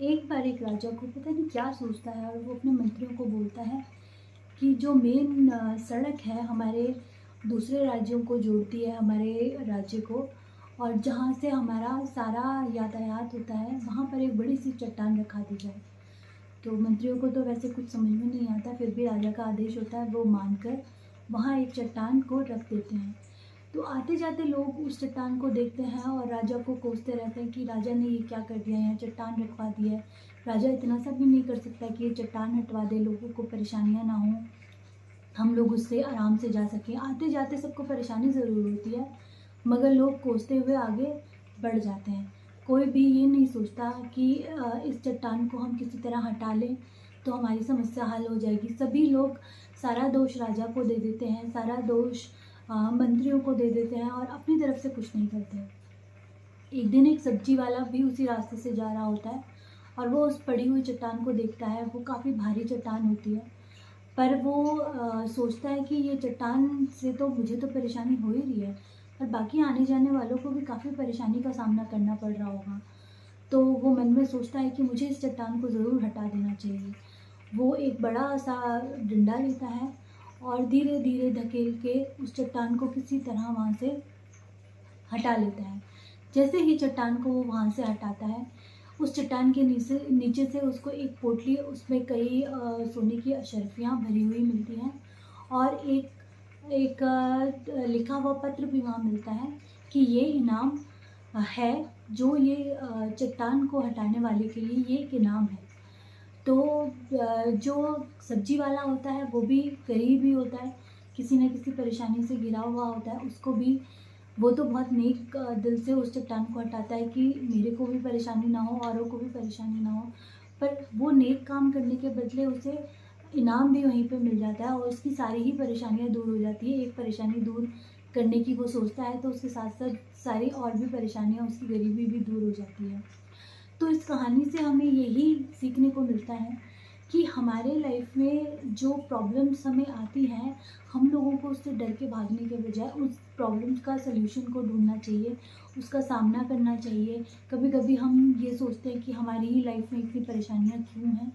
एक बार एक राजा को पता नहीं क्या सोचता है और वो अपने मंत्रियों को बोलता है कि जो मेन सड़क है हमारे दूसरे राज्यों को जोड़ती है हमारे राज्य को, और जहाँ से हमारा सारा यातायात होता है वहाँ पर एक बड़ी सी चट्टान रखा दी जाए। तो मंत्रियों को तो वैसे कुछ समझ में नहीं आता, फिर भी राजा का आदेश होता है, वो मानकर वहाँ एक चट्टान को रख देते हैं। तो आते जाते लोग उस चट्टान को देखते हैं और राजा को कोसते रहते हैं कि राजा ने ये क्या कर दिया, यहाँ चट्टान रखवा दी है। राजा इतना सा भी नहीं कर सकता कि ये चट्टान हटवा दे, लोगों को परेशानियाँ ना हो, हम लोग उससे आराम से जा सकें। आते जाते सबको परेशानी ज़रूर होती है, मगर लोग कोसते हुए आगे बढ़ जाते हैं। कोई भी ये नहीं सोचता कि इस चट्टान को हम किसी तरह हटा लें तो हमारी समस्या हल हो जाएगी। सभी लोग सारा दोष राजा को दे देते हैं, सारा दोष मंत्रियों को दे देते हैं और अपनी तरफ से कुछ नहीं करते। एक दिन एक सब्जी वाला भी उसी रास्ते से जा रहा होता है और वो उस पड़ी हुई चट्टान को देखता है। वो काफ़ी भारी चट्टान होती है, पर वो सोचता है कि ये चट्टान से तो मुझे तो परेशानी हो ही रही है, पर बाकी आने जाने वालों को भी काफ़ी परेशानी का सामना करना पड़ रहा होगा। तो वो मन में सोचता है कि मुझे इस चट्टान को ज़रूर हटा देना चाहिए। वो एक बड़ा सा डंडा लेता है और धीरे धीरे धकेल के उस चट्टान को किसी तरह वहाँ से हटा लेता है। जैसे ही चट्टान को वो वहाँ से हटाता है, उस चट्टान के नीचे नीचे से उसको एक पोटली, उसमें कई सोने की अशर्फ़ियाँ भरी हुई मिलती हैं और एक एक लिखा हुआ पत्र भी वहाँ मिलता है कि ये इनाम है, जो ये चट्टान को हटाने वाले के लिए ये एक इनाम है। तो जो सब्ज़ी वाला होता है वो भी गरीब ही होता है, किसी न किसी परेशानी से घिरा हुआ होता है, उसको भी वो तो बहुत नेक दिल से उस चट्टान को हटाता है कि मेरे को भी परेशानी ना हो, औरों को भी परेशानी ना हो। पर वो नेक काम करने के बदले उसे इनाम भी वहीं पे मिल जाता है और उसकी सारी ही परेशानियाँ दूर हो जाती है। एक परेशानी दूर करने की वो सोचता है तो उसके साथ-साथ सारी और भी परेशानियाँ, उसकी गरीबी भी दूर हो जाती है। तो इस कहानी से हमें यही सीखने को मिलता है कि हमारे लाइफ में जो प्रॉब्लम्स हमें आती हैं, हम लोगों को उससे डर के भागने के बजाय उस प्रॉब्लम्स का सल्यूशन को ढूँढना चाहिए, उसका सामना करना चाहिए। कभी-कभी हम ये सोचते हैं कि हमारी ही लाइफ में इतनी परेशानियाँ क्यों हैं,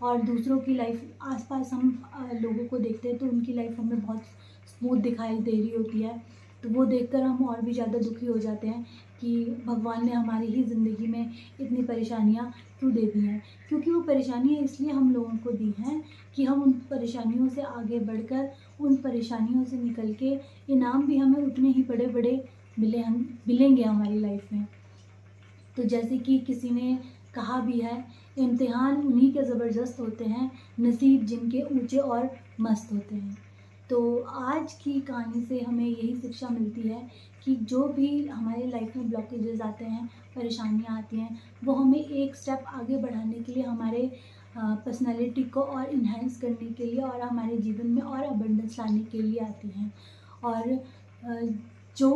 और दूसरों की लाइफ आस-पास हम लोगों को देखते हैं तो उनकी लाइफ हमें बहुत स्मूथ दिखाई दे रही होती है। तो वो देखकर हम और भी ज़्यादा दुखी हो जाते हैं कि भगवान ने हमारी ही ज़िंदगी में इतनी परेशानियाँ क्यों दे दी हैं। क्योंकि वो परेशानियाँ इसलिए हम लोगों को दी हैं कि हम उन परेशानियों से आगे बढ़कर, उन परेशानियों से निकल के इनाम भी हमें उतने ही बड़े-बड़े मिलेंगे हमारी लाइफ में। तो जैसे कि किसी ने कहा भी है, इम्तिहान उन्हीं के ज़बरदस्त होते हैं, नसीब जिनके ऊँचे और मस्त होते हैं। तो आज की कहानी से हमें यही शिक्षा मिलती है कि जो भी हमारे लाइफ में ब्लॉकेजेस आते हैं, परेशानियाँ आती हैं, वो हमें एक स्टेप आगे बढ़ाने के लिए, हमारे पर्सनैलिटी को और एनहांस करने के लिए और हमारे जीवन में और अबंडेंस लाने के लिए आती हैं। और जो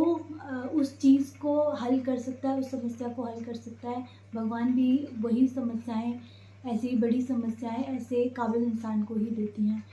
उस चीज़ को हल कर सकता है, उस समस्या को हल कर सकता है, भगवान भी वही समस्याएँ, ऐसी बड़ी समस्याएँ ऐसे काबिल इंसान को ही देती हैं।